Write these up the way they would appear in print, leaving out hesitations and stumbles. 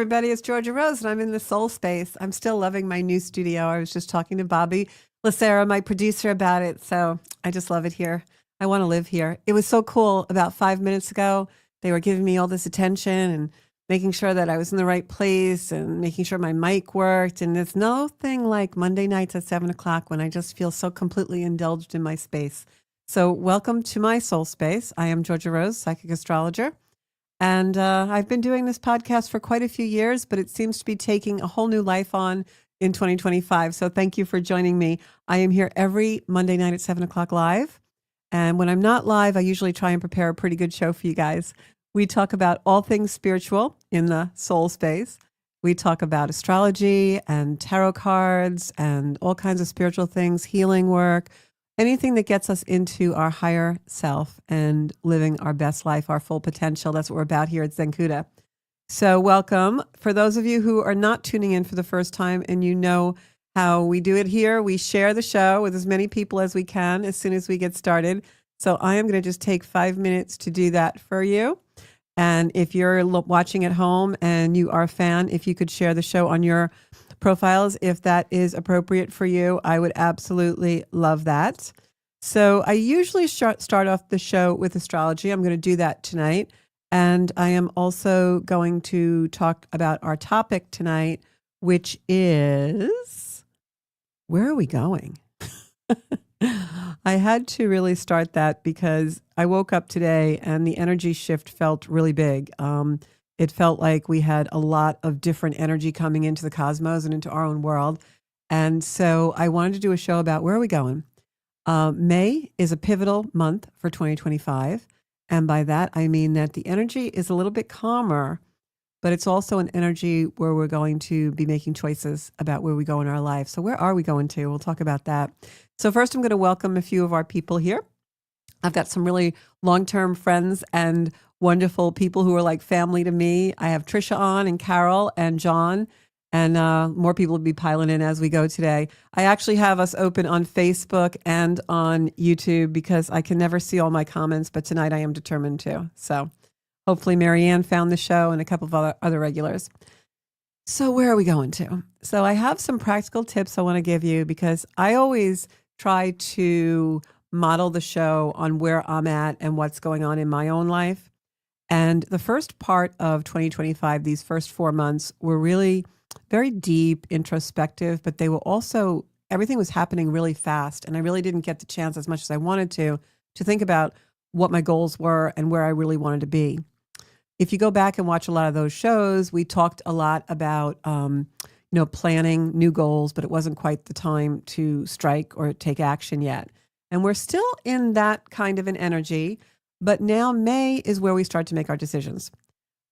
everybody. It's Georgia Rose, and I'm in the soul space. I'm still loving my new studio. I was just talking to Bobby Lacera, my producer, about it. So I just love it here. I want to live here. It was so cool. About 5 minutes ago, they were giving me all this attention and making sure that I was in the right place and making sure my mic worked. And there's nothing like Monday nights at 7 o'clock when I just feel so completely indulged in my space. So welcome to my soul space. I am Georgia Rose, Psychic Astrologer. And I've been doing this podcast for quite a few years, but it seems to be taking a whole new life on in 2025. So thank you for joining me. I am here every Monday night at 7 o'clock live. And when I'm not live, I usually try and prepare a pretty good show for you guys. We talk about all things spiritual in the soul space. We talk about astrology and tarot cards and all kinds of spiritual things, healing work, anything that gets us into our higher self and living our best life, our full potential. That's what we're about here at Zenkuda. So welcome. For those of you who are not tuning in for the first time and you know how we do it here, we share the show with as many people as we can as soon as we get started. So I am going to just take 5 minutes to do that for you. And if you're watching at home and you are a fan, if you could share the show on your profiles, if that is appropriate for you, I would absolutely love that. So I usually start off the show with astrology. I'm going to do that tonight. And I am also going to talk about our topic tonight, which is, where are we going? I had to really start that because I woke up today and the energy shift felt really big. It felt like we had a lot of different energy coming into the cosmos and into our own world. And so I wanted to do a show about where are we going? May is a pivotal month for 2025. And by that, I mean that the energy is a little bit calmer, but it's also an energy where we're going to be making choices about where we go in our life. So where are we going to? We'll talk about that. So first, I'm going to welcome a few of our people here. I've got some really long-term friends and wonderful people who are like family to me. I have Trisha on and Carol and John, and more people will be piling in as we go today. I actually have us open on Facebook and on YouTube because I can never see all my comments, but tonight I am determined to. So hopefully Marianne found the show and a couple of other regulars. So where are we going to? So I have some practical tips I want to give you because I always try to model the show on where I'm at and what's going on in my own life. And the first part of 2025, these first 4 months, were really very deep, introspective, but they were also, everything was happening really fast. And I really didn't get the chance as much as I wanted to think about what my goals were and where I really wanted to be. If you go back and watch a lot of those shows, we talked a lot about, planning new goals, but it wasn't quite the time to strike or take action yet. And we're still in that kind of an energy, but now May is where we start to make our decisions.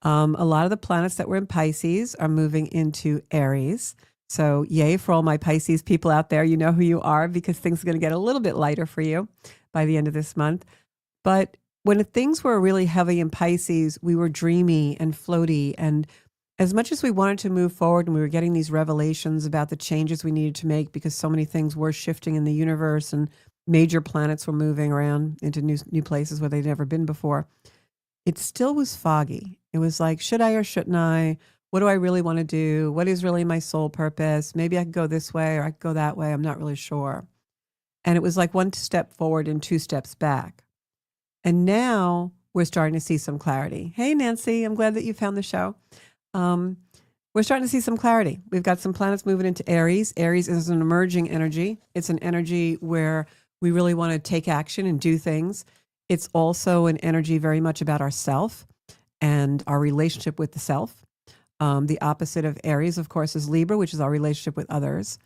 A lot of the planets that were in Pisces are moving into Aries. So yay for all my Pisces people out there. You know who you are because things are going to get a little bit lighter for you by the end of this month. But when things were really heavy in Pisces, we were dreamy and floaty. And as much as we wanted to move forward and we were getting these revelations about the changes we needed to make because so many things were shifting in the universe and major planets were moving around into new places where they'd never been before, it still was foggy. It was like, should I or shouldn't I? What do I really want to do? What is really my soul purpose? Maybe I could go this way or I could go that way. I'm not really sure. And it was like one step forward and 2 steps back. And now we're starting to see some clarity. Hey, Nancy, I'm glad that you found the show. We're starting to see some clarity. We've got some planets moving into Aries. Aries is an emerging energy. It's an energy where we really want to take action and do things. It's also an energy very much about ourself and our relationship with the self. The opposite of Aries, of course, is Libra, which is our relationship with others.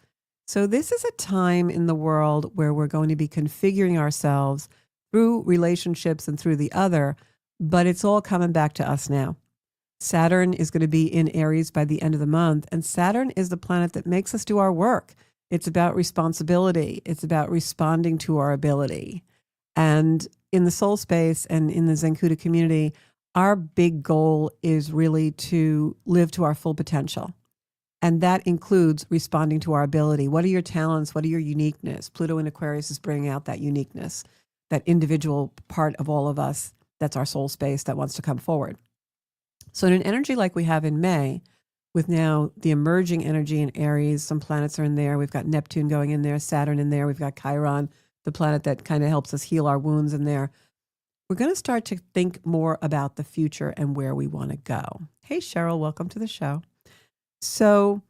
So this is a time in the world where we're going to be configuring ourselves through relationships and through the other, but it's all coming back to us now. Saturn is going to be in Aries by the end of the month, and Saturn is the planet that makes us do our work. It's about responsibility. It's about responding to our ability. And in the soul space and in the Zenkuda community, our big goal is really to live to our full potential. And that includes responding to our ability. What are your talents? What are your uniqueness? Pluto in Aquarius is bringing out that uniqueness, that individual part of all of us that's our soul space that wants to come forward. So in an energy like we have in May, with now the emerging energy in Aries. Some planets are in there. We've got Neptune going in there, Saturn in there. We've got Chiron, the planet that kind of helps us heal our wounds in there. We're going to start to think more about the future and where we want to go. Hey, Cheryl, welcome to the show. So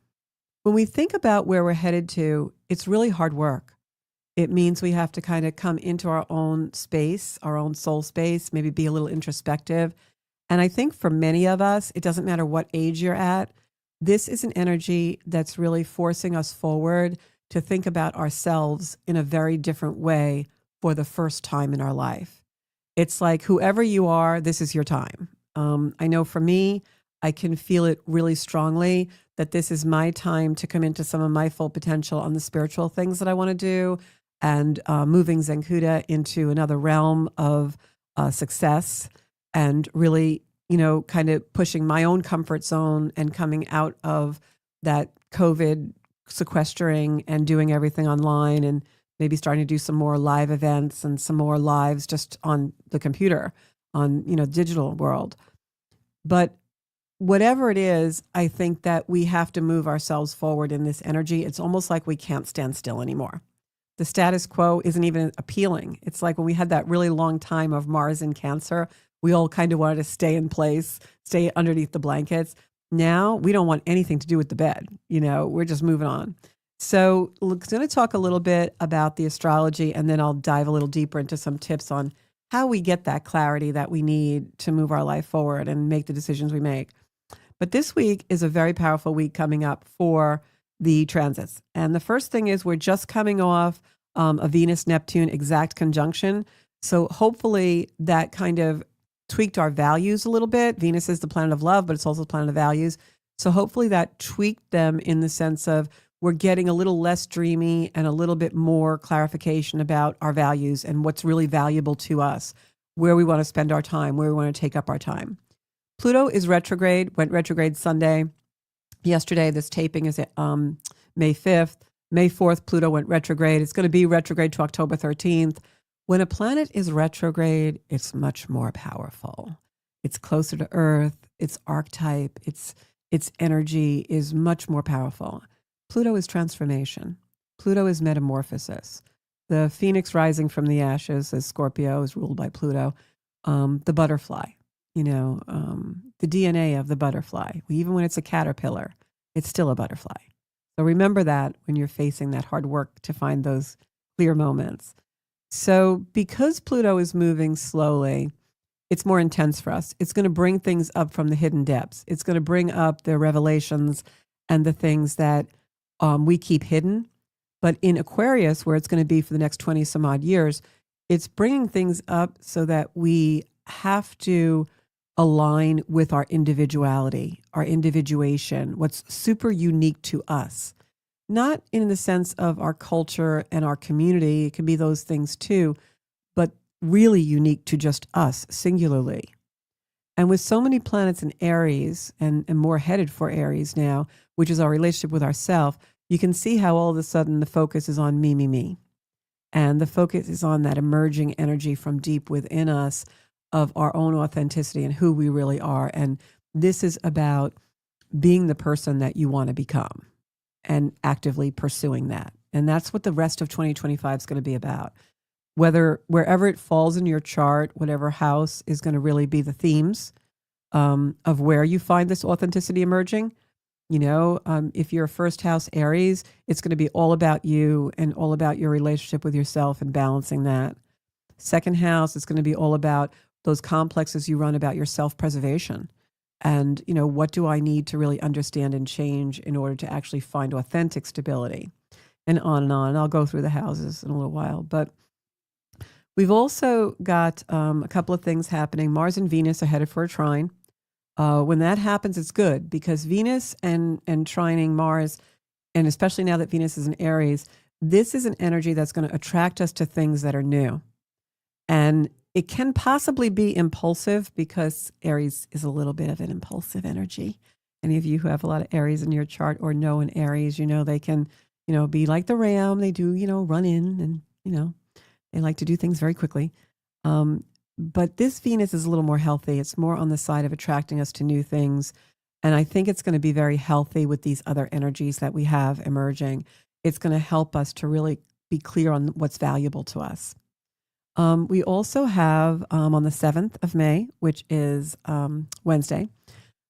when we think about where we're headed to, it's really hard work. It means we have to kind of come into our own space, our own soul space, maybe be a little introspective. And I think for many of us, it doesn't matter what age you're at, this is an energy that's really forcing us forward to think about ourselves in a very different way for the first time in our life. It's like whoever you are, this is your time. I know for me, I can feel it really strongly that this is my time to come into some of my full potential on the spiritual things that I want to do, and moving Zenkuda into another realm of success, and really, kind of pushing my own comfort zone and coming out of that COVID sequestering and doing everything online, and maybe starting to do some more live events and some more lives just on the computer, on, digital world. But whatever it is, I think that we have to move ourselves forward in this energy. It's almost like we can't stand still anymore. The status quo isn't even appealing. It's like when we had that really long time of Mars in Cancer, we all kind of wanted to stay in place, stay underneath the blankets. Now we don't want anything to do with the bed. We're just moving on. So I'm going to talk a little bit about the astrology, and then I'll dive a little deeper into some tips on how we get that clarity that we need to move our life forward and make the decisions we make. But this week is a very powerful week coming up for the transits. And the first thing is we're just coming off a Venus-Neptune exact conjunction. So hopefully that kind of tweaked our values a little bit. Venus is the planet of love, but it's also the planet of values. So hopefully that tweaked them in the sense of we're getting a little less dreamy and a little bit more clarification about our values and what's really valuable to us, where we want to spend our time, where we want to take up our time. Pluto is retrograde, went retrograde Sunday. Yesterday, this taping is May 5th. May 4th, Pluto went retrograde. It's going to be retrograde to October 13th. When a planet is retrograde, it's much more powerful. It's closer to Earth. Its archetype, its energy is much more powerful. Pluto is transformation. Pluto is metamorphosis. The phoenix rising from the ashes, as Scorpio is ruled by Pluto, the butterfly. The DNA of the butterfly. Even when it's a caterpillar, it's still a butterfly. So remember that when you're facing that hard work to find those clear moments. So because Pluto is moving slowly, it's more intense for us. It's going to bring things up from the hidden depths. It's going to bring up the revelations and the things that we keep hidden. But in Aquarius, where it's going to be for the next 20 some odd years, it's bringing things up so that we have to align with our individuality, our individuation, what's super unique to us. Not in the sense of our culture and our community, it can be those things too, but really unique to just us, singularly. And with so many planets in Aries, and more headed for Aries now, which is our relationship with ourself, you can see how all of a sudden the focus is on me, me, me. And the focus is on that emerging energy from deep within us of our own authenticity and who we really are. And this is about being the person that you want to become and actively pursuing that. And that's what the rest of 2025 is going to be about. Wherever it falls in your chart, whatever house is going to really be the themes of where you find this authenticity emerging. If you're a first house Aries, it's going to be all about you and all about your relationship with yourself and balancing that. Second house is going to be all about those complexes you run about your self-preservation. And, what do I need to really understand and change in order to actually find authentic stability? And on and on. And I'll go through the houses in a little while. But we've also got a couple of things happening. Mars and Venus are headed for a trine. When that happens, it's good because Venus and trining Mars, and especially now that Venus is in Aries, this is an energy that's going to attract us to things that are new. And it can possibly be impulsive because Aries is a little bit of an impulsive energy. Any of you who have a lot of Aries in your chart or know an Aries, they can, be like the ram. They do, run in and, they like to do things very quickly. But this Venus is a little more healthy. It's more on the side of attracting us to new things And I think it's going to be very healthy with these other energies that we have emerging. It's going to help us to really be clear on what's valuable to us. We also have on the 7th of May, which is Wednesday,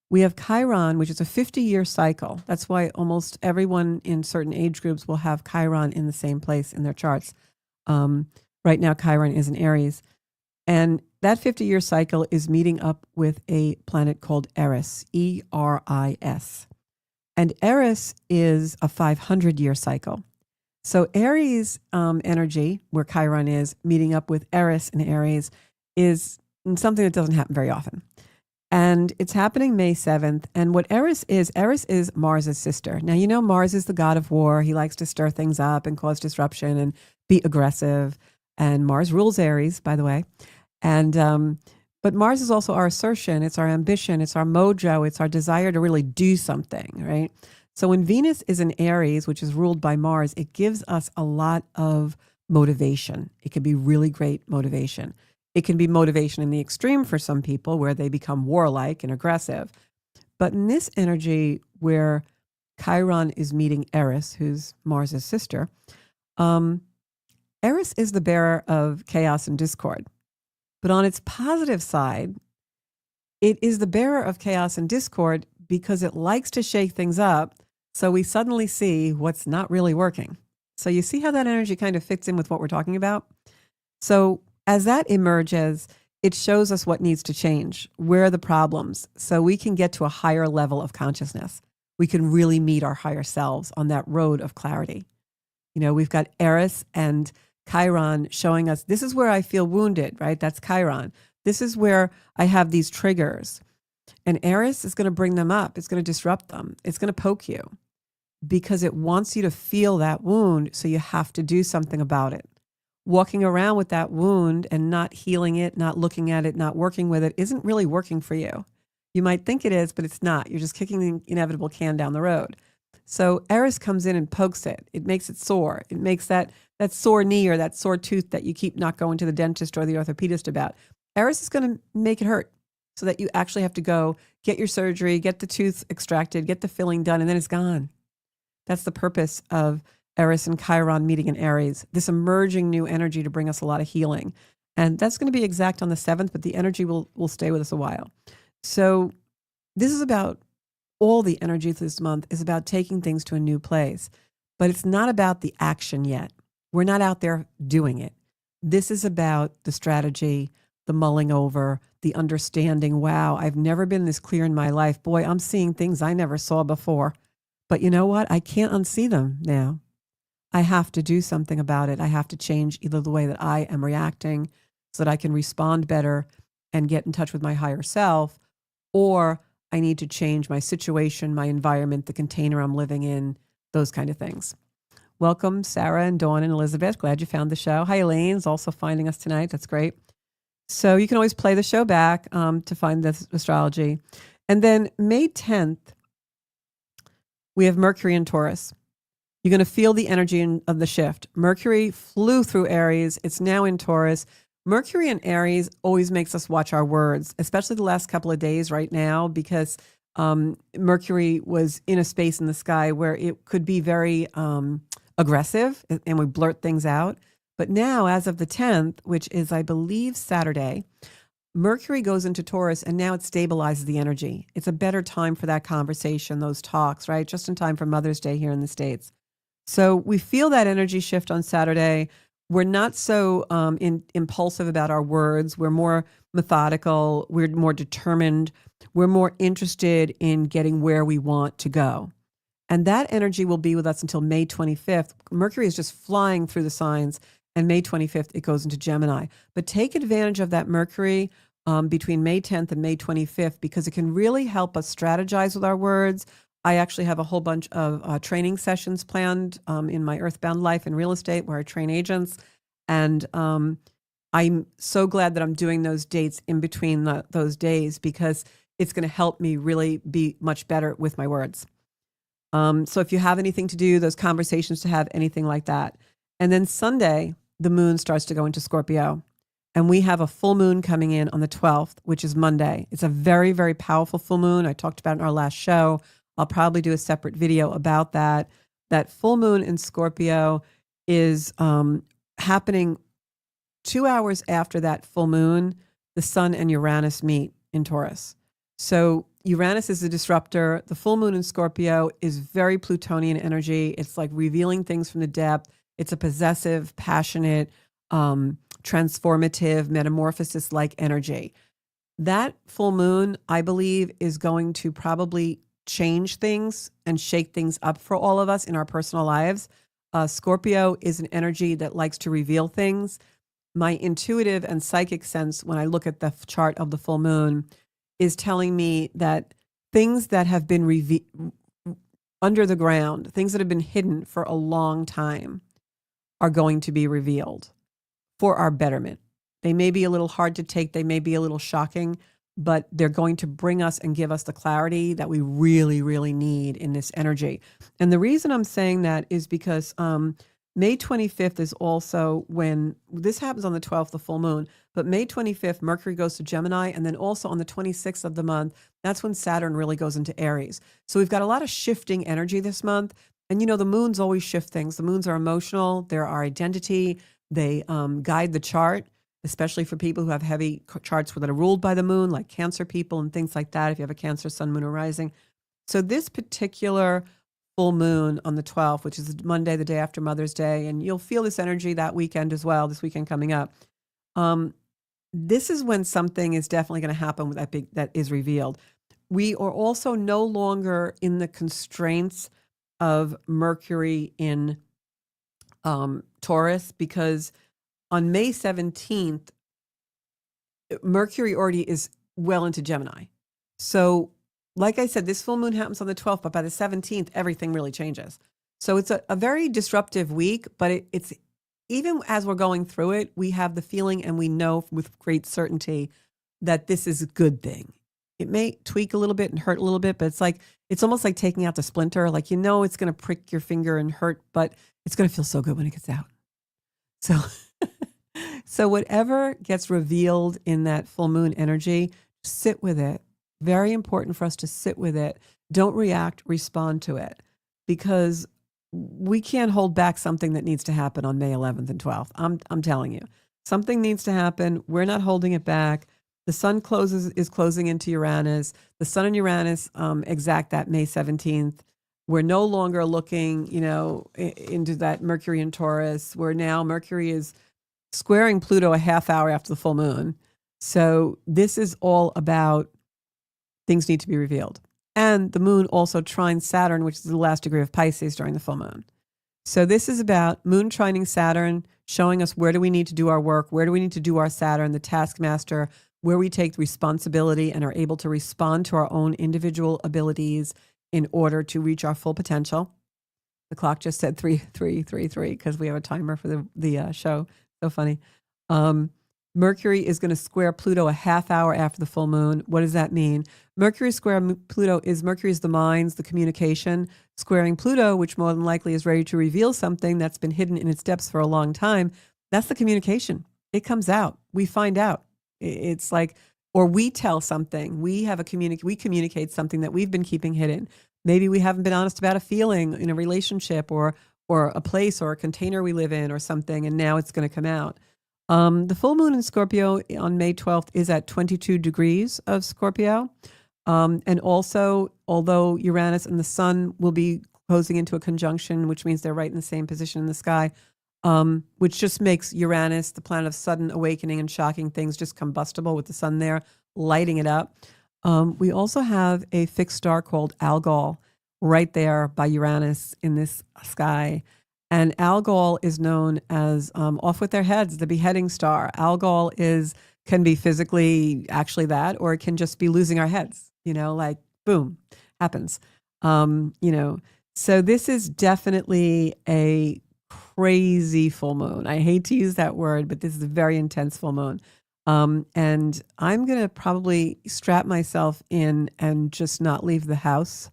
we have Chiron, which is a 50-year cycle. That's why almost everyone in certain age groups will have Chiron in the same place in their charts. Right now, Chiron is in Aries. And that 50-year cycle is meeting up with a planet called Eris, Eris. And Eris is a 500-year cycle. So Aries energy, where Chiron is, meeting up with Eris in Aries, is something that doesn't happen very often. And it's happening May 7th. And what Eris is Mars's sister. Now, you know, Mars is the god of war. He likes to stir things up and cause disruption and be aggressive. And Mars rules Aries, by the way. And but Mars is also our assertion. It's our ambition. It's our mojo. It's our desire to really do something, right? So when Venus is in Aries, which is ruled by Mars, it gives us a lot of motivation. It can be really great motivation. It can be motivation in the extreme for some people where they become warlike and aggressive. But in this energy where Chiron is meeting Eris, who's Mars's sister, Eris is the bearer of chaos and discord. But on its positive side, it is the bearer of chaos and discord because it likes to shake things up. So we suddenly see what's not really working. So you see how that energy kind of fits in with what we're talking about? So as that emerges, it shows us what needs to change. Where are the problems? So we can get to a higher level of consciousness. We can really meet our higher selves on that road of clarity. You know, we've got Eris and Chiron showing us, this is where I feel wounded, right? That's Chiron. This is where I have these triggers. And Eris is going to bring them up. It's going to disrupt them. It's going to poke you because it wants you to feel that wound. So you have to do something about it. Walking around with that wound and not healing it, not looking at it, not working with it isn't really working for you. You might think it is, but it's not. You're just kicking the inevitable can down the road. So Eris comes in and pokes it. It makes it sore. It makes that sore knee or that sore tooth that you keep not going to the dentist or the orthopedist about. Eris is going to make it hurt so that you actually have to go get your surgery, get the tooth extracted, get the filling done, and then it's gone. That's the purpose of Eris and Chiron meeting in Aries, this emerging new energy to bring us a lot of healing. And that's going to be exact on the 7th, but the energy will stay with us a while. So this is about all the energy this month is about taking things to a new place, but it's not about the action yet. We're not out there doing it. This is about the strategy, the mulling over, the understanding, wow, I've never been this clear in my life. Boy, I'm seeing things I never saw before. But you know what? I can't unsee them now. I have to do something about it. I have to change either the way that I am reacting so that I can respond better and get in touch with my higher self, or I need to change my situation, my environment, the container I'm living in, those kind of things. Welcome, Sarah and Dawn and Elizabeth. Glad you found the show. Hi, Elaine's also finding us tonight. That's great. So you can always play the show back to find this astrology. And then May 10th, we have Mercury in Taurus. You're going to feel the energy of the shift. Mercury flew through Aries. It's now in Taurus. Mercury in Aries always makes us watch our words, especially the last couple of days right now, because Mercury was in a space in the sky where it could be very aggressive and we blurt things out. But now, as of the 10th, which is, I believe, Saturday, Mercury goes into Taurus and now it stabilizes the energy. It's a better time for that conversation, those talks, right? Just in time for Mother's Day here in the States. So we feel that energy shift on Saturday. We're not so impulsive about our words. We're more methodical. We're more determined. We're more interested in getting where we want to go. And that energy will be with us until May 25th. Mercury is just flying through the signs. And May 25th, it goes into Gemini. But take advantage of that Mercury between May 10th and May 25th, because it can really help us strategize with our words. I actually have a whole bunch of training sessions planned in my Earthbound life in real estate where I train agents. And I'm so glad that I'm doing those dates in between those days, because it's going to help me really be much better with my words. So if you have anything to do, those conversations to have, anything like that. And then Sunday, the moon starts to go into Scorpio. And we have a full moon coming in on the 12th, which is Monday. It's a very, very powerful full moon. I talked about it in our last show. I'll probably do a separate video about that. That full moon in Scorpio is happening 2 hours after that full moon. The sun and Uranus meet in Taurus. So Uranus is a disruptor. The full moon in Scorpio is very Plutonian energy. It's like revealing things from the depth. It's a possessive, passionate, transformative, metamorphosis-like energy. That full moon, I believe, is going to probably change things and shake things up for all of us in our personal lives. Scorpio is an energy that likes to reveal things. My intuitive and psychic sense, when I look at the chart of the full moon, is telling me that things that have been under the ground, things that have been hidden for a long time, are going to be revealed for our betterment. They may be a little hard to take, they may be a little shocking, but they're going to bring us and give us the clarity that we really, really need in this energy. And the reason I'm saying that is because May 25th is also when, this happens on the 12th, the full moon, but May 25th, Mercury goes to Gemini, and then also on the 26th of the month, that's when Saturn really goes into Aries. So we've got a lot of shifting energy this month. And you know, the moons always shift things. The moons are emotional, they're our identity, they guide the chart, especially for people who have heavy charts that are ruled by the moon, like Cancer people and things like that, if you have a Cancer, Sun, Moon, or Rising. So this particular full moon on the 12th, which is Monday, the day after Mother's Day, and you'll feel this energy that weekend as well, this weekend coming up. This is when something is definitely going to happen with that is revealed. We are also no longer in the constraints of Mercury in Taurus, because on May 17th, Mercury already is well into Gemini. So like I said, this full moon happens on the 12th, but by the 17th, everything really changes. So it's a very disruptive week, but it's even as we're going through it, we have the feeling and we know with great certainty that this is a good thing. It may tweak a little bit and hurt a little bit, but it's almost like taking out the splinter. Like, you know, it's going to prick your finger and hurt, but it's going to feel so good when it gets out. So, so whatever gets revealed in that full moon energy, sit with it. Very important for us to sit with it. Don't react, respond to it, because we can't hold back something that needs to happen on May 11th and 12th. I'm telling you, something needs to happen. We're not holding it back. The sun is closing into Uranus. The sun and Uranus exact that May 17th. We're no longer looking, into that Mercury in Taurus. Mercury is squaring Pluto a half hour after the full moon. So this is all about things need to be revealed. And the moon also trines Saturn, which is the last degree of Pisces during the full moon. So this is about moon trining Saturn, showing us where do we need to do our work, where do we need to do our Saturn, the taskmaster, where we take responsibility and are able to respond to our own individual abilities in order to reach our full potential. The clock just said 3:33 because we have a timer for the show. So funny. Mercury is going to square Pluto a half hour after the full moon. What does that mean? Mercury square Pluto Mercury is the minds, the communication. Squaring Pluto, which more than likely is ready to reveal something that's been hidden in its depths for a long time. That's the communication. It comes out. We find out. It's like, or we tell something. We communicate something that we've been keeping hidden. Maybe we haven't been honest about a feeling in a relationship or a place or a container we live in or something, and now it's going to come out. The full moon in Scorpio on May 12th is at 22 degrees of Scorpio. And also, although Uranus and the sun will be closing into a conjunction, which means they're right in the same position in the sky, which just makes Uranus, the planet of sudden awakening and shocking things, just combustible with the sun there, lighting it up. We also have a fixed star called Algol right there by Uranus in this sky. And Algol is known as off with their heads, the beheading star. Algol can be physically actually that, or it can just be losing our heads, like boom, happens. So this is definitely a crazy full moon. I hate to use that word, but this is a very intense full moon. And I'm going to probably strap myself in and just not leave the house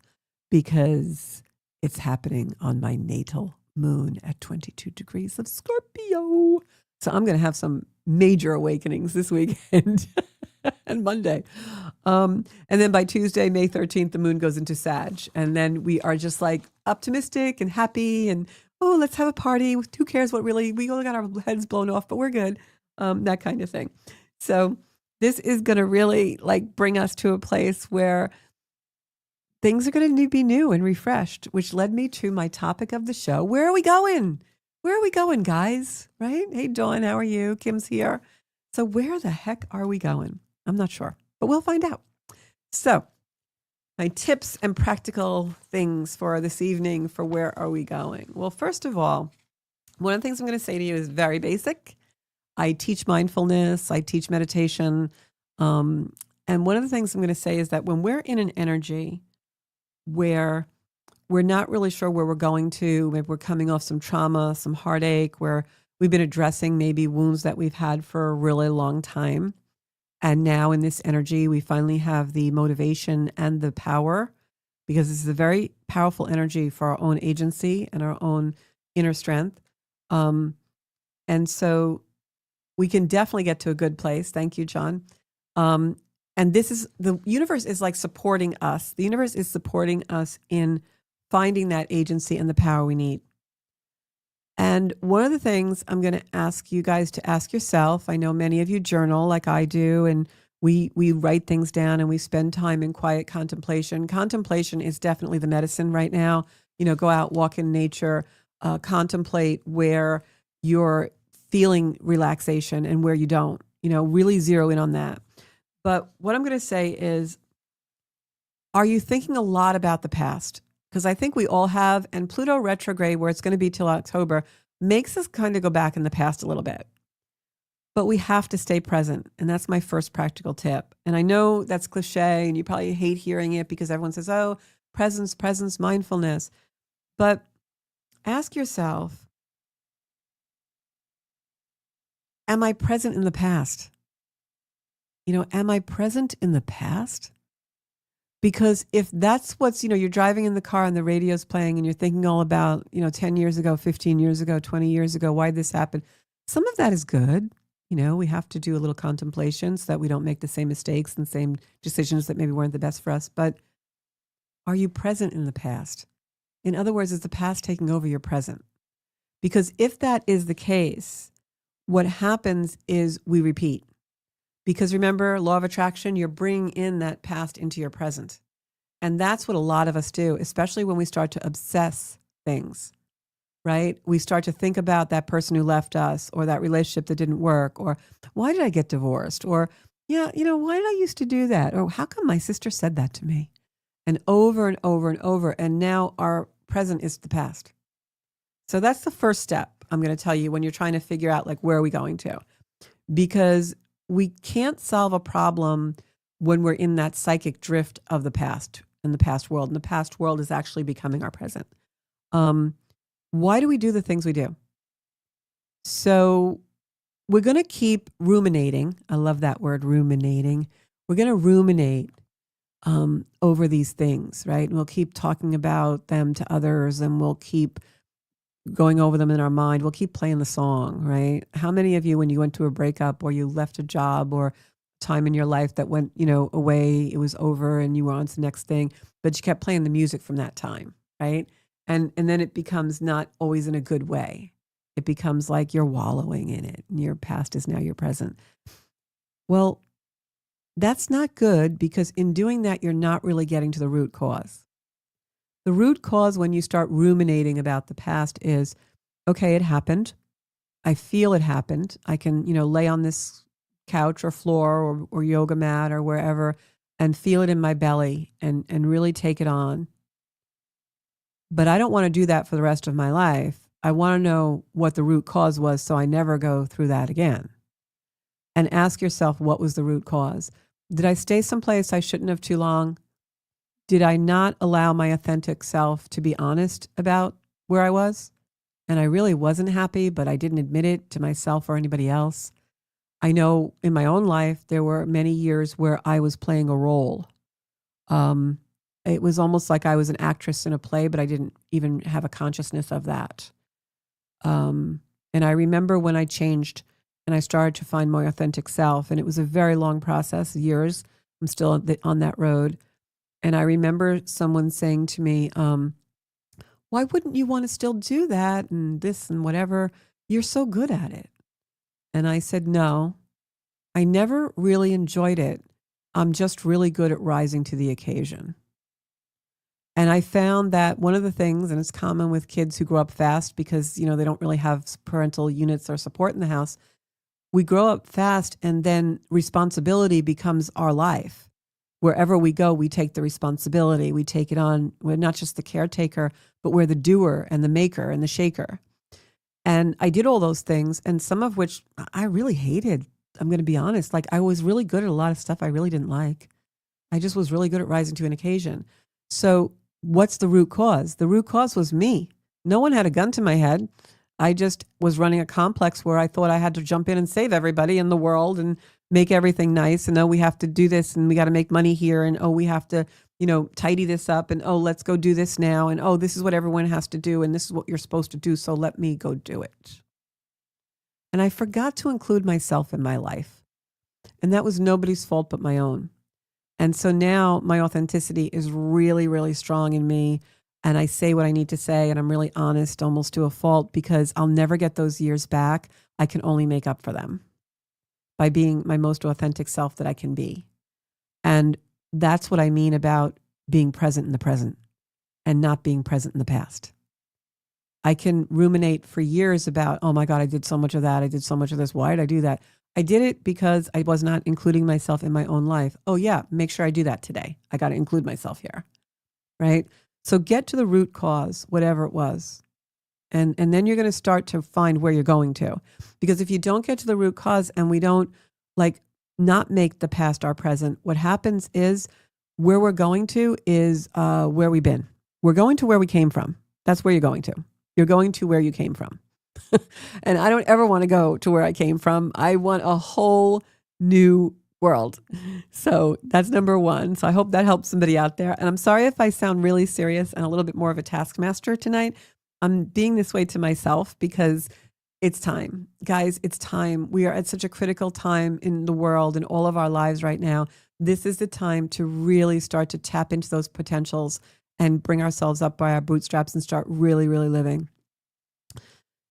because it's happening on my natal moon at 22 degrees of Scorpio. So I'm going to have some major awakenings this weekend and Monday. And then by Tuesday, May 13th, the moon goes into Sag. And then we are just like optimistic and happy and, oh, let's have a party. Who cares what really, we only got our heads blown off, but we're good. That kind of thing. So this is going to really like bring us to a place where things are going to be new and refreshed, which led me to my topic of the show. Where are we going? Where are we going, guys? Right? Hey, Dawn, how are you? Kim's here. So where the heck are we going? I'm not sure, but we'll find out. So my tips and practical things for this evening for where are we going? Well, first of all, one of the things I'm going to say to you is very basic. I teach mindfulness. I teach meditation. And one of the things I'm going to say is that when we're in an energy where we're not really sure where we're going to, maybe we're coming off some trauma, some heartache, where we've been addressing maybe wounds that we've had for a really long time. And now in this energy, we finally have the motivation and the power, because this is a very powerful energy for our own agency and our own inner strength. And so we can definitely get to a good place. Thank you, John. And this is, the universe is like supporting us. The universe is supporting us in finding that agency and the power we need. And one of the things I'm going to ask you guys to ask yourself, I know many of you journal like I do, and we write things down and we spend time in quiet contemplation. Contemplation is definitely the medicine right now. You know, go out, walk in nature, contemplate where you're feeling relaxation and where you don't, you know, really zero in on that. But what I'm going to say is, are you thinking a lot about the past? Because I think we all have, and Pluto retrograde, where it's going to be till October, makes us kind of go back in the past a little bit. But we have to stay present. And that's my first practical tip. And I know that's cliche and you probably hate hearing it because everyone says, oh, presence, mindfulness. But ask yourself, am I present in the past? You know, am I present in the past? Because if that's what's, you know, you're driving in the car and the radio's playing and you're thinking all about, you know, 10 years ago, 15 years ago, 20 years ago, why this happened. Some of that is good. You know, we have to do a little contemplation so that we don't make the same mistakes and same decisions that maybe weren't the best for us. But are you present in the past? In other words, is the past taking over your present? Because if that is the case, what happens is we repeat. Because remember, law of attraction, you're bringing in that past into your present. And that's what a lot of us do, especially when we start to obsess things, right? We start to think about that person who left us, or that relationship that didn't work, or why did I get divorced? Or, yeah, you know, why did I used to do that? Or how come my sister said that to me? And over and over and over. And now our present is the past. So that's the first step I'm going to tell you when you're trying to figure out, like, where are we going to? Because we can't solve a problem when we're in that psychic drift of the past, in the past world. And the past world is actually becoming our present. Why do we do the things we do? So we're going to keep ruminating. I love that word, ruminating. We're going to ruminate over these things, right? And we'll keep talking about them to others, and we'll keep going over them in our mind. We'll keep playing the song, right? How many of you, when you went to a breakup or you left a job or time in your life that went, you know, away, it was over and you were on to the next thing, but you kept playing the music from that time, right? And then it becomes not always in a good way. It becomes like you're wallowing in it and your past is now your present. Well, that's not good, because in doing that, you're not really getting to the root cause. The root cause when you start ruminating about the past is, okay, it happened. I feel it happened. I can, you know, lay on this couch or floor or yoga mat or wherever and feel it in my belly and really take it on. But I don't want to do that for the rest of my life. I want to know what the root cause was so I never go through that again. And ask yourself, what was the root cause? Did I stay someplace I shouldn't have too long? Did I not allow my authentic self to be honest about where I was? And I really wasn't happy, but I didn't admit it to myself or anybody else. I know in my own life, there were many years where I was playing a role. It was almost like I was an actress in a play, but I didn't even have a consciousness of that. And I remember when I changed and I started to find my authentic self, and it was a very long process, years. I'm still on that road. And I remember someone saying to me, why wouldn't you want to still do that and this and whatever? You're so good at it. And I said, no, I never really enjoyed it. I'm just really good at rising to the occasion. And I found that one of the things, and it's common with kids who grow up fast because, they don't really have parental units or support in the house, we grow up fast and then responsibility becomes our life. Wherever we go, we take the responsibility. We take it on. We're not just the caretaker, but we're the doer and the maker and the shaker. And I did all those things, and some of which I really hated. I'm going to be honest. Like, I was really good at a lot of stuff I really didn't like. I just was really good at rising to an occasion. So what's the root cause? The root cause was me. No one had a gun to my head. I just was running a complex where I thought I had to jump in and save everybody in the world and make everything nice. And, oh, we have to do this and we got to make money here. And, oh, we have to, tidy this up. And, oh, let's go do this now. And, oh, this is what everyone has to do. And this is what you're supposed to do. So let me go do it. And I forgot to include myself in my life. And that was nobody's fault but my own. And so now my authenticity is really, really strong in me. And I say what I need to say. And I'm really honest, almost to a fault, because I'll never get those years back. I can only make up for them by being my most authentic self that I can be. And that's what I mean about being present in the present and not being present in the past. I can ruminate for years about, oh my God, I did so much of that. I did so much of this. Why did I do that? I did it because I was not including myself in my own life. Oh yeah, make sure I do that today. I got to include myself here, right? So get to the root cause, whatever it was. And then you're going to start to find where you're going to. Because if you don't get to the root cause and we don't not make the past our present, what happens is where we're going to is where we've been. We're going to where we came from. That's where you're going to. You're going to where you came from. And I don't ever want to go to where I came from. I want a whole new world. So that's number one. So I hope that helps somebody out there. And I'm sorry if I sound really serious and a little bit more of a taskmaster tonight. I'm being this way to myself because it's time. Guys, it's time. We are at such a critical time in the world and all of our lives right now. This is the time to really start to tap into those potentials and bring ourselves up by our bootstraps and start really, really living.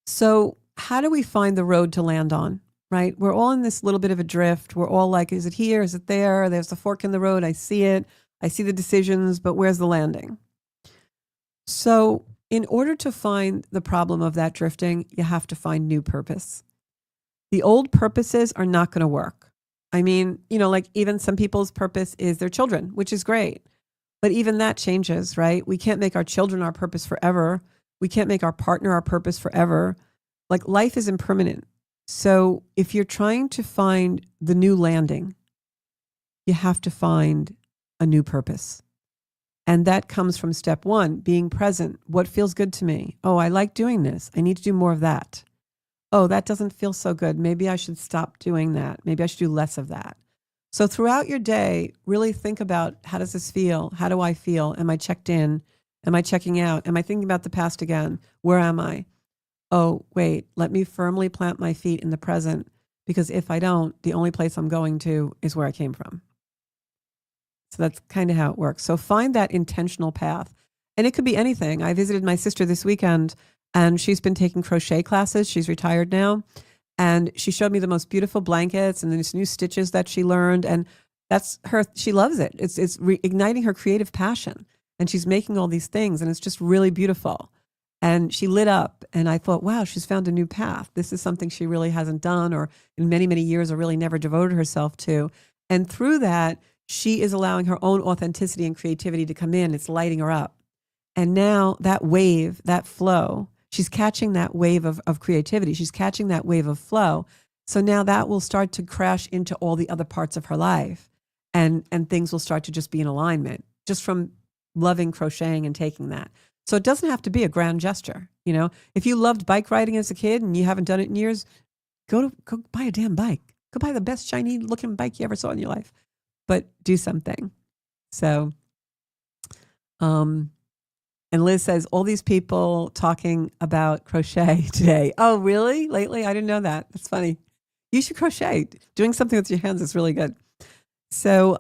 So how do we find the road to land on, right? We're all in this little bit of a drift. We're all like, is it here? Is it there? There's a fork in the road. I see it. I see the decisions, but where's the landing? So in order to find the problem of that drifting, you have to find new purpose. The old purposes are not going to work. I mean, even some people's purpose is their children, which is great. But even that changes, right? We can't make our children our purpose forever. We can't make our partner our purpose forever. Like, life is impermanent. So if you're trying to find the new landing, you have to find a new purpose. And that comes from step one, being present. What feels good to me? Oh, I like doing this. I need to do more of that. Oh, that doesn't feel so good. Maybe I should stop doing that. Maybe I should do less of that. So throughout your day, really think about, how does this feel? How do I feel? Am I checked in? Am I checking out? Am I thinking about the past again? Where am I? Oh, wait, let me firmly plant my feet in the present, because if I don't, the only place I'm going to is where I came from. So that's kind of how it works. So find that intentional path. And it could be anything. I visited my sister this weekend, and she's been taking crochet classes. She's retired now. And she showed me the most beautiful blankets and these new stitches that she learned. And that's her. She loves it. It's reigniting her creative passion. And she's making all these things, and it's just really beautiful. And she lit up, and I thought, wow, she's found a new path. This is something she really hasn't done, or in many, many years, or really never devoted herself to. And through that, she is allowing her own authenticity and creativity to come in. It's lighting her up. And now that wave, that flow, she's catching that wave of creativity. She's catching that wave of flow. So now that will start to crash into all the other parts of her life. And things will start to just be in alignment, just from loving crocheting and taking that. So it doesn't have to be a grand gesture. If you loved bike riding as a kid and you haven't done it in years, go buy a damn bike. Go buy the best shiny looking bike you ever saw in your life, but do something. So, And Liz says, all these people talking about crochet today. Oh, really? Lately? I didn't know that. That's funny. You should crochet. Doing something with your hands is really good. So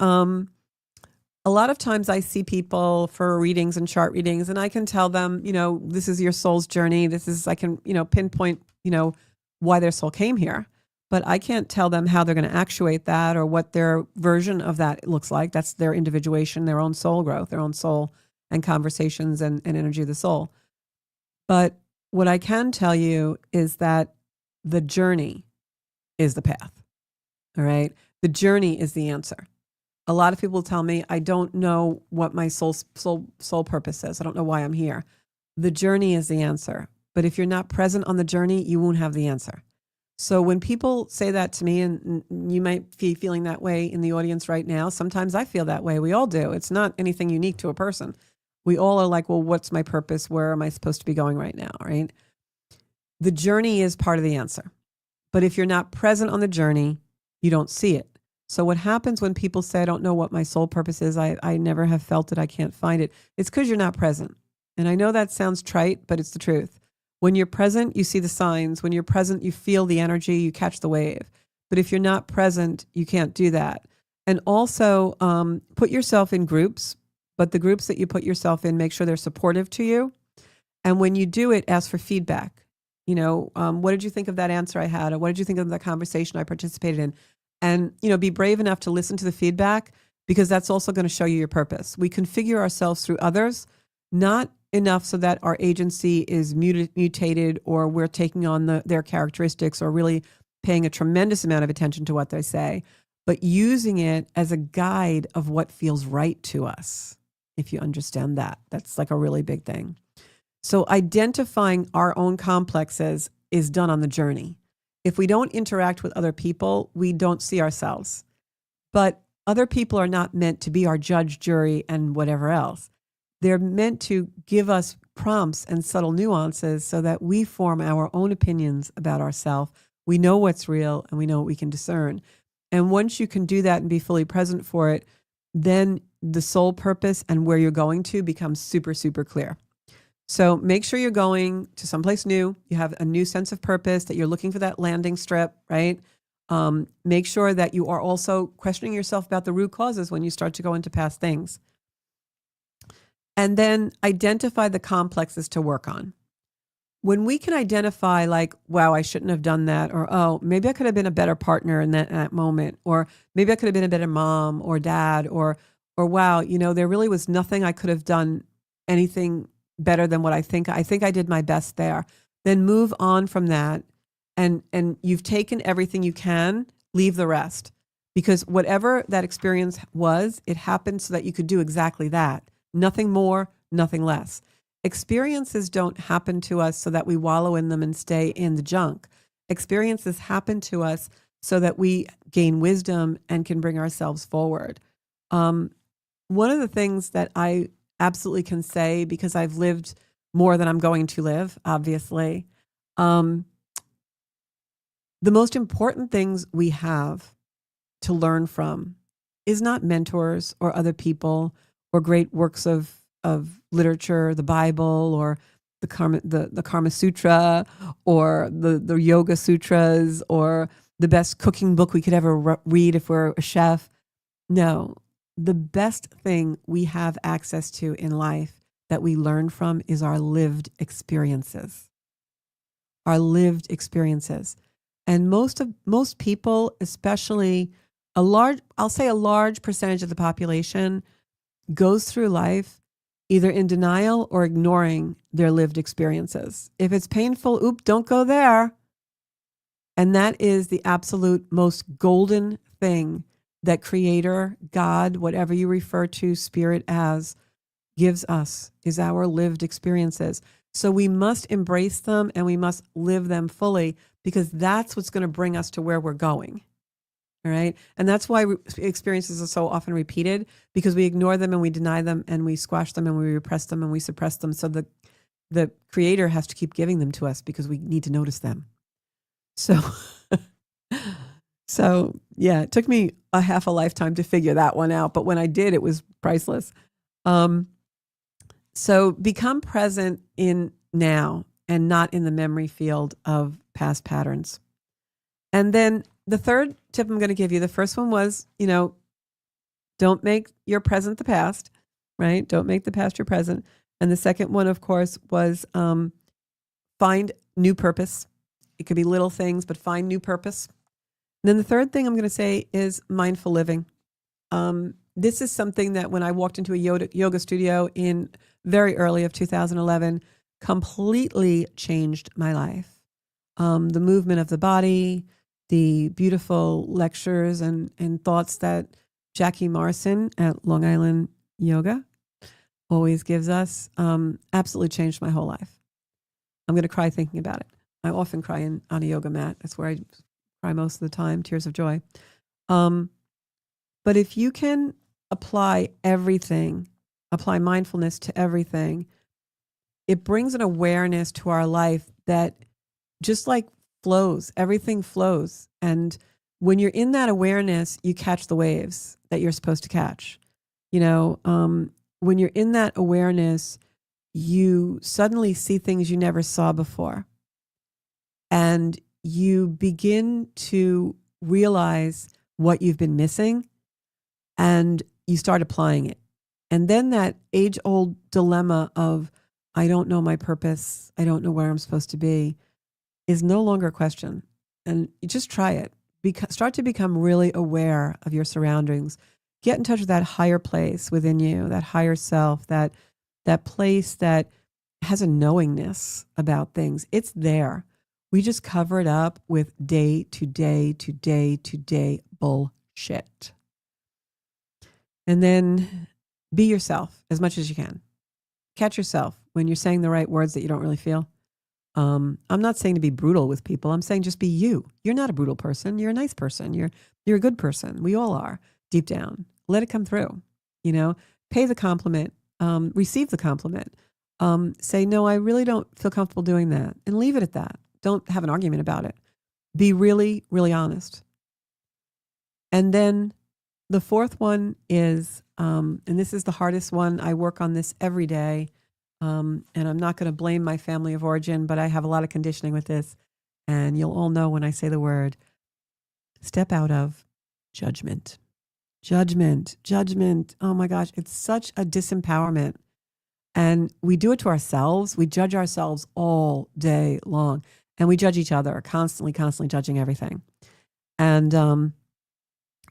a lot of times I see people for readings and chart readings, and I can tell them, this is your soul's journey. I can, pinpoint, why their soul came here. But I can't tell them how they're going to actuate that or what their version of that looks like. That's their individuation, their own soul growth, their own soul and conversations and energy of the soul. But what I can tell you is that the journey is the path. All right. The journey is the answer. A lot of people tell me, I don't know what my soul purpose is. I don't know why I'm here. The journey is the answer. But if you're not present on the journey, you won't have the answer. So when people say that to me, and you might be feeling that way in the audience right now, sometimes I feel that way. We all do. It's not anything unique to a person. We all are like, well, what's my purpose? Where am I supposed to be going right now, right? The journey is part of the answer. But if you're not present on the journey, you don't see it. So what happens when people say, I don't know what my soul purpose is, I never have felt it, I can't find it, it's because you're not present. And I know that sounds trite, but it's the truth. When you're present, you see the signs. When you're present, you feel the energy, you catch the wave. But if you're not present, you can't do that. And also put yourself in groups, but the groups that you put yourself in, make sure they're supportive to you. And when you do it, ask for feedback. What did you think of that answer I had? Or what did you think of that conversation I participated in? And, be brave enough to listen to the feedback, because that's also going to show you your purpose. We configure ourselves through others, not enough so that our agency is mutated or we're taking on their characteristics or really paying a tremendous amount of attention to what they say, but using it as a guide of what feels right to us. If you understand that, that's like a really big thing. So identifying our own complexes is done on the journey. If we don't interact with other people, we don't see ourselves. But other people are not meant to be our judge, jury, and whatever else. They're meant to give us prompts and subtle nuances so that we form our own opinions about ourselves. We know what's real and we know what we can discern. And once you can do that and be fully present for it, then the soul purpose and where you're going to becomes super, super clear. So make sure you're going to someplace new. You have a new sense of purpose, that you're looking for that landing strip, right? Make sure that you are also questioning yourself about the root causes when you start to go into past things. And then identify the complexes to work on. When we can identify like, wow, I shouldn't have done that, or, oh, maybe I could have been a better partner in that moment, or maybe I could have been a better mom or dad, or wow, there really was nothing I could have done anything better than what I think I did my best there. Then move on from that. And you've taken everything you can, leave the rest. Because whatever that experience was, it happened so that you could do exactly that. Nothing more, nothing less. Experiences don't happen to us so that we wallow in them and stay in the junk. Experiences happen to us so that we gain wisdom and can bring ourselves forward. One of the things that I absolutely can say, because I've lived more than I'm going to live, obviously, the most important things we have to learn from is not mentors or other people or great works of literature, the Bible, or the Karma Sutra, or the Yoga Sutras, or the best cooking book we could ever read if we're a chef. No, the best thing we have access to in life that we learn from is our lived experiences. Our lived experiences. And most people, especially a large percentage of the population, goes through life either in denial or ignoring their lived experiences. If it's painful, don't go there. And that is the absolute most golden thing that Creator, God, whatever you refer to Spirit as, gives us, is our lived experiences. So we must embrace them and we must live them fully, because that's what's going to bring us to where we're going. All right. And that's why experiences are so often repeated, because we ignore them and we deny them and we squash them and we repress them and we suppress them. So the Creator has to keep giving them to us because we need to notice them. So, yeah, it took me a half a lifetime to figure that one out. But when I did, it was priceless. So become present in now and not in the memory field of past patterns. And then the third tip I'm going to give you, the first one was, don't make your present the past, right? Don't make the past your present. And the second one, of course, was find new purpose. It could be little things, but find new purpose. And then the third thing I'm going to say is mindful living. This is something that when I walked into a yoga studio in very early of 2011, completely changed my life. The movement of the body, the beautiful lectures and thoughts that Jackie Morrison at Long Island Yoga always gives us, absolutely changed my whole life. I'm going to cry thinking about it. I often cry on a yoga mat. That's where I cry most of the time, tears of joy. But if you can apply mindfulness to everything, it brings an awareness to our life that just like flows, everything flows. And when you're in that awareness, you catch the waves that you're supposed to catch. When you're in that awareness, you suddenly see things you never saw before. And you begin to realize what you've been missing and you start applying it. And then that age-old dilemma of, I don't know my purpose, I don't know where I'm supposed to be, is no longer a question. And you just try it. Start to become really aware of your surroundings. Get in touch with that higher place within you, that higher self, that place that has a knowingness about things. It's there. We just cover it up with day to day to day to day bullshit. And then be yourself as much as you can. Catch yourself when you're saying the right words that you don't really feel. I'm not saying to be brutal with people. I'm saying just be you. You're not a brutal person. You're a nice person. You're a good person. We all are deep down. Let it come through. Pay the compliment. Receive the compliment. Say, no, I really don't feel comfortable doing that. And leave it at that. Don't have an argument about it. Be really, really honest. And then the fourth one is, and this is the hardest one. I work on this every day. And I'm not going to blame my family of origin, but I have a lot of conditioning with this. And you'll all know when I say the word, step out of judgment. Judgment. Oh my gosh, it's such a disempowerment. And we do it to ourselves. We judge ourselves all day long. And we judge each other, constantly judging everything. And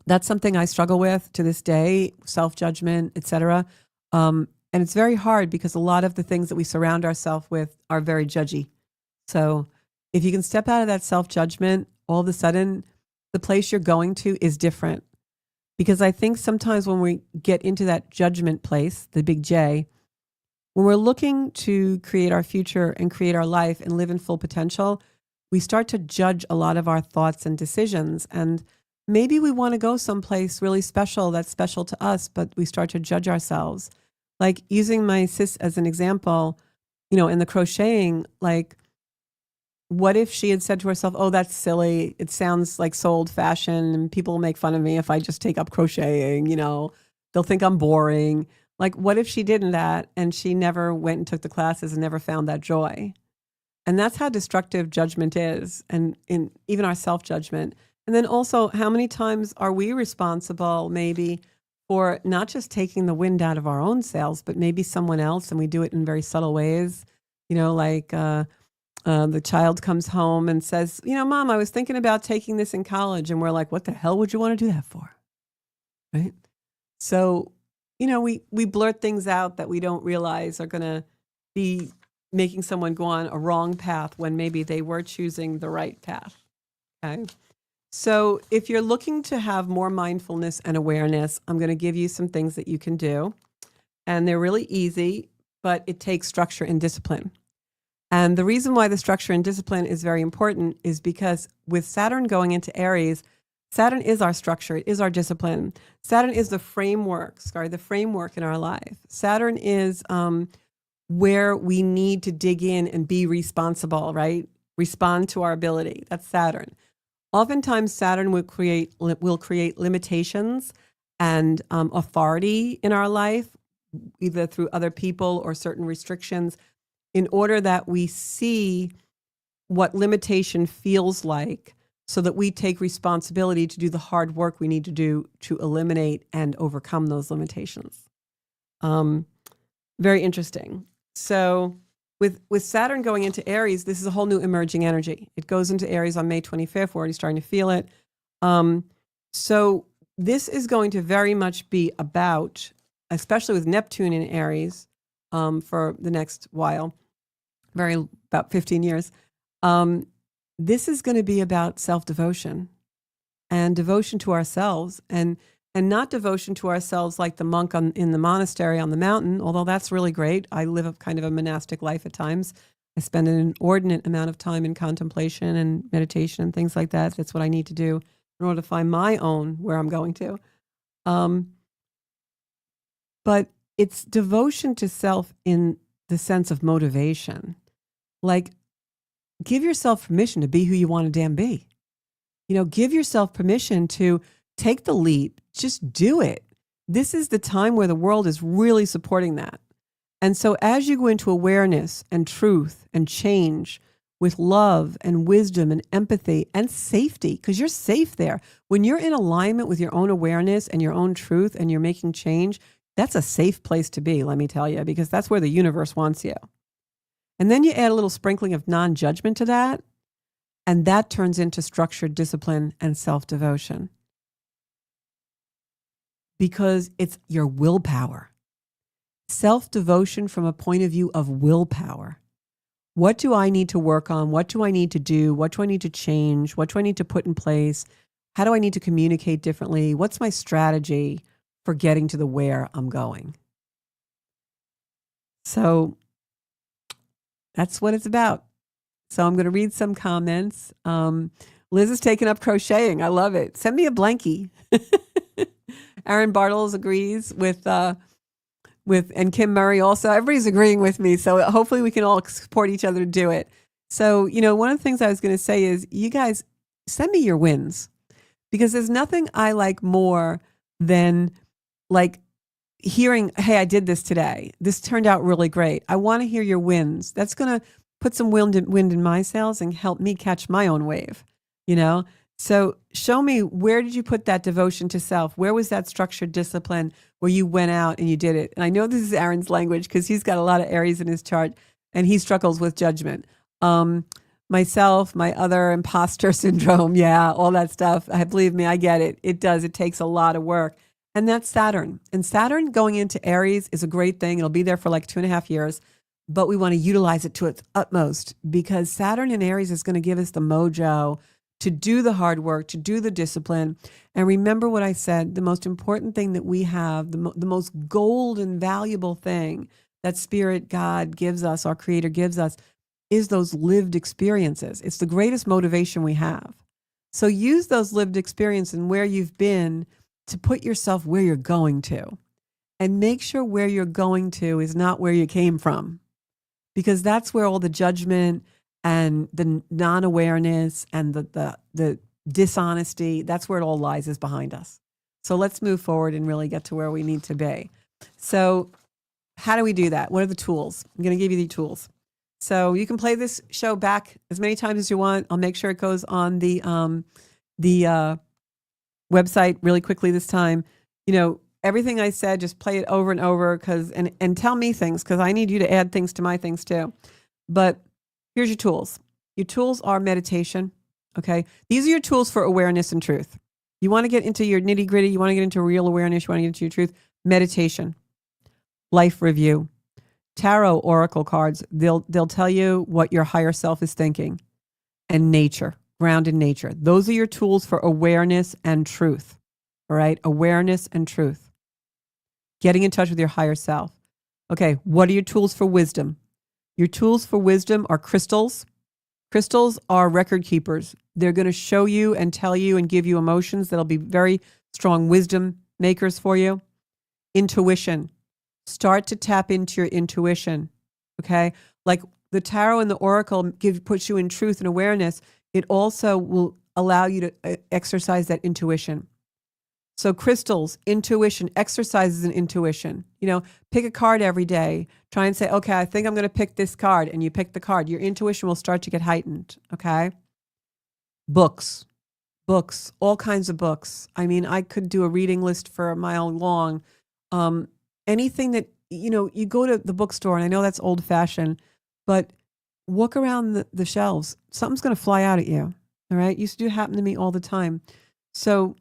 that's something I struggle with to this day, self-judgment, etc. And it's very hard because a lot of the things that we surround ourselves with are very judgy. So if you can step out of that self-judgment, all of a sudden, the place you're going to is different. Because I think sometimes when we get into that judgment place, the big J, when we're looking to create our future and create our life and live in full potential, we start to judge a lot of our thoughts and decisions. And maybe we want to go someplace really special that's special to us, but we start to judge ourselves. Like using my sis as an example, in the crocheting, like, what if she had said to herself, oh, that's silly. It sounds like so old fashioned and people will make fun of me if I just take up crocheting, they'll think I'm boring. Like, what if she didn't that and she never went and took the classes and never found that joy? And that's how destructive judgment is, and in even our self-judgment. And then also, how many times are we responsible maybe for not just taking the wind out of our own sails, but maybe someone else, and we do it in very subtle ways, like the child comes home and says, Mom, I was thinking about taking this in college. And we're like, what the hell would you want to do that for? Right? So, we blurt things out that we don't realize are going to be making someone go on a wrong path when maybe they were choosing the right path. Okay. So if you're looking to have more mindfulness and awareness, I'm going to give you some things that you can do. And they're really easy, but it takes structure and discipline. And the reason why the structure and discipline is very important is because with Saturn going into Aries, Saturn is our structure, it is our discipline. Saturn is the framework in our life. Saturn is where we need to dig in and be responsible, right? Respond to our ability. That's Saturn. Oftentimes, Saturn will create limitations and authority in our life either through other people or certain restrictions, in order that we see what limitation feels like, so that we take responsibility to do the hard work we need to do to eliminate and overcome those limitations. Very interesting. So with Saturn going into Aries, this is a whole new emerging energy. It goes into Aries on May 25th. We're already starting to feel it. So this is going to very much be about, especially with Neptune in Aries, for the next while, about 15 years. This is going to be about self-devotion and devotion to ourselves, and not devotion to ourselves like the monk in the monastery on the mountain, although that's really great. I live a kind of a monastic life at times. I spend an inordinate amount of time in contemplation and meditation and things like that. That's what I need to do in order to find my own where I'm going to. But it's devotion to self in the sense of motivation. Like, give yourself permission to be who you want to damn be. Give yourself permission to take the leap. Just do it. This is the time where the world is really supporting that. And so as you go into awareness and truth and change with love and wisdom and empathy and safety, because you're safe there. When you're in alignment with your own awareness and your own truth and you're making change, that's a safe place to be, let me tell you, because that's where the universe wants you. And then you add a little sprinkling of non-judgment to that, and that turns into structured discipline and self-devotion. Because it's your willpower. Self-devotion from a point of view of willpower. What do I need to work on? What do I need to do? What do I need to change? What do I need to put in place? How do I need to communicate differently? What's my strategy for getting to the where I'm going? So that's what it's about. So I'm going to read some comments. Liz is taking up crocheting. I love it. Send me a blankie. Aaron Bartles agrees with, and Kim Murray also. Everybody's agreeing with me. So hopefully we can all support each other to do it. So, one of the things I was going to say is, you guys send me your wins, because there's nothing I like more than like hearing, hey, I did this today. This turned out really great. I want to hear your wins. That's going to put some wind in my sails and help me catch my own wave, So show me, where did you put that devotion to self? Where was that structured discipline where you went out and you did it? And I know this is Aaron's language because he's got a lot of Aries in his chart and he struggles with judgment. Myself, my other imposter syndrome, yeah, all that stuff. Believe me, I get it. It does. It takes a lot of work. And that's Saturn. And Saturn going into Aries is a great thing. It'll be there for like 2.5 years, but we want to utilize it to its utmost, because Saturn in Aries is going to give us the mojo to do the hard work, to do the discipline. And remember what I said, the most important thing that we have, the most gold and valuable thing that Spirit, God gives us, our Creator gives us, is those lived experiences. It's the greatest motivation we have. So use those lived experiences and where you've been to put yourself where you're going to. And make sure where you're going to is not where you came from, because that's where all the judgment and the non-awareness and the dishonesty, that's where it all lies, is behind us. So let's move forward and really get to where we need to be. So how do we do that? What are the tools? I'm going to give you the tools. So you can play this show back as many times as you want. I'll make sure it goes on the website really quickly this time. Everything I said, just play it over and over, and tell me things, because I need you to add things to my things too. But here's your tools. Your tools are meditation, okay? These are your tools for awareness and truth. You want to get into your nitty gritty, you want to get into real awareness, you want to get into your truth. Meditation, life review, tarot oracle cards. They'll tell you what your higher self is thinking. And nature, ground in nature. Those are your tools for awareness and truth, all right? Awareness and truth. Getting in touch with your higher self. Okay, what are your tools for wisdom? Your tools for wisdom are crystals. Crystals are record keepers. They're going to show you and tell you and give you emotions that'll be very strong wisdom makers for you. Intuition. Start to tap into your intuition, okay? Like the tarot and the oracle puts you in truth and awareness. It also will allow you to exercise that intuition. So crystals, intuition, exercises in intuition. Pick a card every day. Try and say, okay, I think I'm going to pick this card. And you pick the card. Your intuition will start to get heightened. Okay. Books, all kinds of books. I mean, I could do a reading list for a mile long. Anything that, you go to the bookstore, and I know that's old fashioned, but walk around the shelves. Something's going to fly out at you. All right. Used to happen to me all the time. So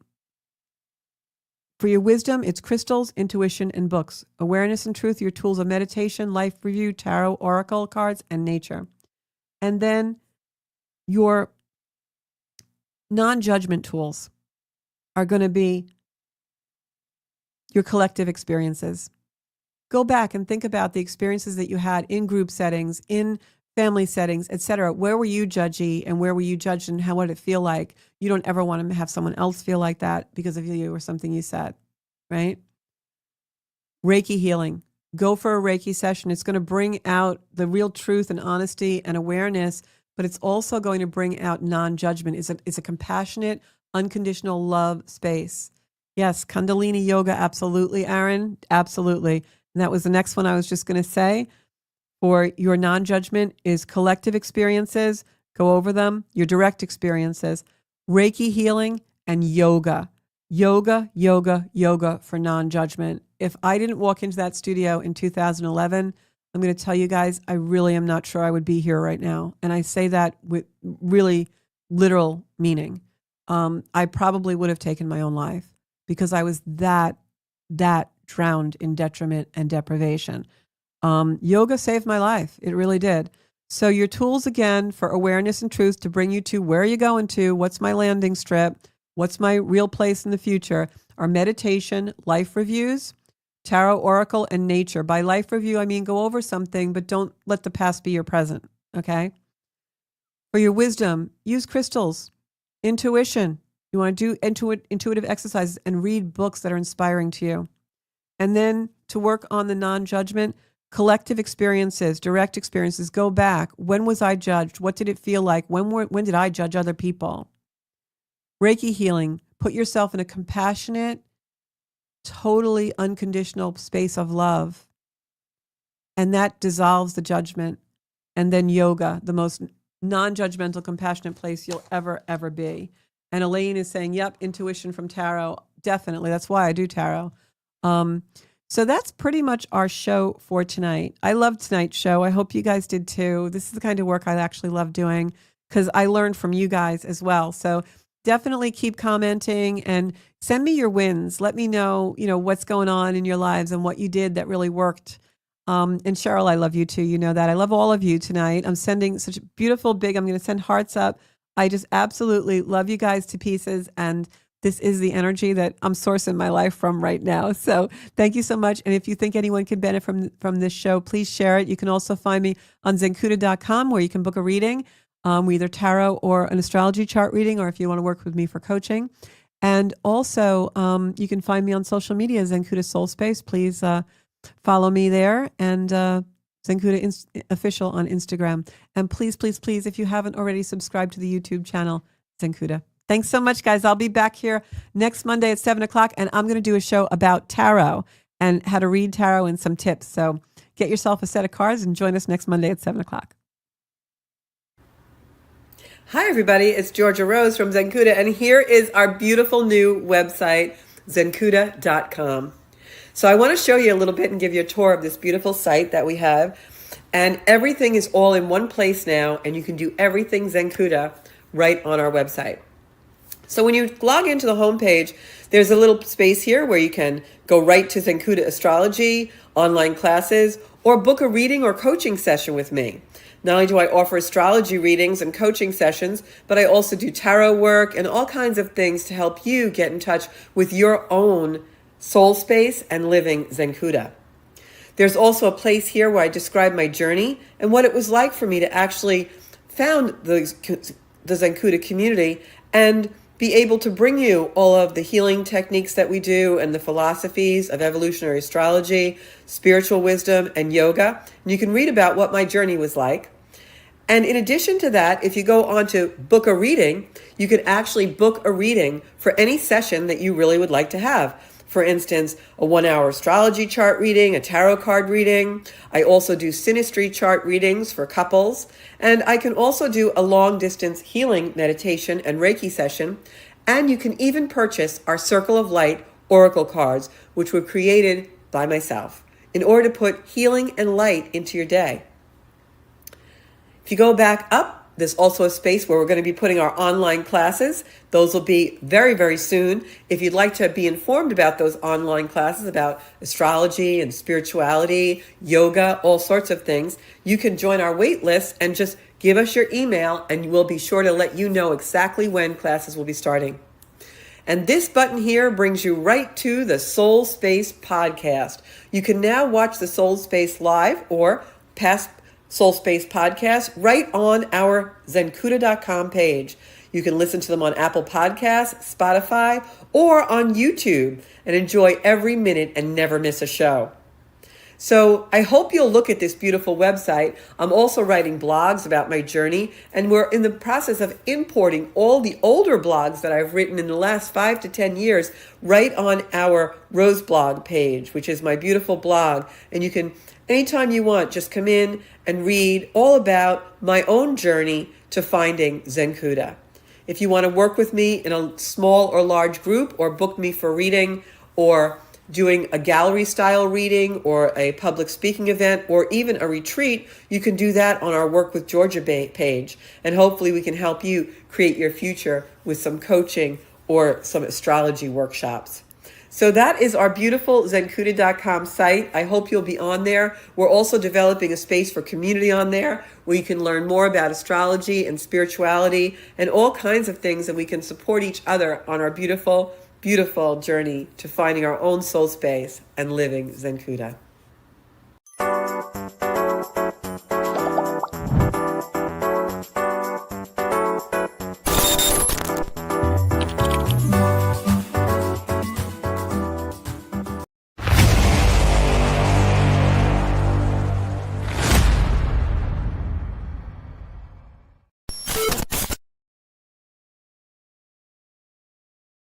for your wisdom, it's crystals, intuition, and books. Awareness and truth, your tools of meditation, life review, tarot, oracle cards, and nature. And then your non-judgment tools are going to be your collective experiences. Go back and think about the experiences that you had in group settings, in family settings, etc. Where were you judgy and where were you judged, and how would it feel like? You don't ever want to have someone else feel like that because of you or something you said, right? Reiki healing. Go for a Reiki session. It's going to bring out the real truth and honesty and awareness, but it's also going to bring out non-judgment. It's a compassionate, unconditional love space. Yes, Kundalini yoga, absolutely, Aaron, absolutely. And that was the next one I was just going to say. For your non-judgment is collective experiences. Go over them. Your direct experiences. Reiki healing and yoga. Yoga for non-judgment. If I didn't walk into that studio in 2011, I'm going to tell you guys, I really am not sure I would be here right now. And I say that with really literal meaning. I probably would have taken my own life because I was that drowned in detriment and deprivation. Yoga saved my life. It really did. So your tools, again, for awareness and truth to bring you to where are you going to, what's my landing strip, what's my real place in the future, are meditation, life reviews, tarot, oracle, and nature. By life review, I mean go over something, but don't let the past be your present, okay? For your wisdom, use crystals, intuition. You want to do intuitive exercises and read books that are inspiring to you. And then to work on the non-judgment, collective experiences, direct experiences, go back. When was I judged? What did it feel like? When did I judge other people? Reiki healing, put yourself in a compassionate, totally unconditional space of love. And that dissolves the judgment. And then yoga, the most non-judgmental, compassionate place you'll ever be. And Elaine is saying, yep, intuition from tarot. Definitely. That's why I do tarot. So that's pretty much our show for tonight. I loved tonight's show. I hope you guys did too. This is the kind of work I actually love doing because I learned from you guys as well. So definitely keep commenting and send me your wins. Let me know, what's going on in your lives and what you did that really worked. And Cheryl, I love you too. You know that. I love all of you tonight. I'm sending such a beautiful big, I'm going to send hearts up. I just absolutely love you guys to pieces. And this is the energy that I'm sourcing my life from right now. So thank you so much. And if you think anyone can benefit from this show, please share it. You can also find me on zenkuda.com where you can book a reading, either tarot or an astrology chart reading, or if you want to work with me for coaching. And also you can find me on social media, Zenkuda Soul Space. Please follow me there, and Zenkuda Official on Instagram. And please, if you haven't already, subscribe to the YouTube channel, Zenkuda. Thanks so much, guys. I'll be back here next Monday at 7 o'clock, and I'm going to do a show about tarot and how to read tarot and some tips. So get yourself a set of cards and join us next Monday at 7 o'clock. Hi, everybody. It's Georgia Rose from Zenkuda, and here is our beautiful new website, zenkuda.com. So I want to show you a little bit and give you a tour of this beautiful site that we have. And everything is all in one place now, and you can do everything Zenkuda right on our website. So when you log into the homepage, there's a little space here where you can go right to Psychic Astrology, online classes, or book a reading or coaching session with me. Not only do I offer astrology readings and coaching sessions, but I also do tarot work and all kinds of things to help you get in touch with your own soul space and living Zenkuda. There's also a place here where I describe my journey and what it was like for me to actually found the Zenkuda community and be able to bring you all of the healing techniques that we do and the philosophies of evolutionary astrology, spiritual wisdom, and yoga. And you can read about what my journey was like. And in addition to that, if you go on to book a reading, you can actually book a reading for any session that you really would like to have. For instance, a 1-hour astrology chart reading, a tarot card reading. I also do synastry chart readings for couples. And I can also do a long distance healing meditation and Reiki session. And you can even purchase our Circle of Light Oracle cards, which were created by myself in order to put healing and light into your day. If you go back up, there's also a space where we're going to be putting our online classes. Those will be very, very soon. If you'd like to be informed about those online classes, about astrology and spirituality, yoga, all sorts of things, you can join our wait list and just give us your email, and we'll be sure to let you know exactly when classes will be starting. And this button here brings you right to the Soul Space podcast. You can now watch the Soul Space live or past Soul Space podcast right on our zencuda.com page. You can listen to them on Apple Podcasts, Spotify, or on YouTube and enjoy every minute and never miss a show. So I hope you'll look at this beautiful website. I'm also writing blogs about my journey, and we're in the process of importing all the older blogs that I've written in the last 5 to 10 years right on our Rose blog page, which is my beautiful blog. And you can, anytime you want, just come in and read all about my own journey to finding Zencuda. If you want to work with me in a small or large group, or book me for reading, or doing a gallery style reading, or a public speaking event, or even a retreat, you can do that on our Work with Georgia page. And hopefully we can help you create your future with some coaching or some astrology workshops. So that is our beautiful zencuda.com site. I hope you'll be on there. We're also developing a space for community on there where you can learn more about astrology and spirituality and all kinds of things, and we can support each other on our beautiful, beautiful journey to finding our own soul space and living Zencuda.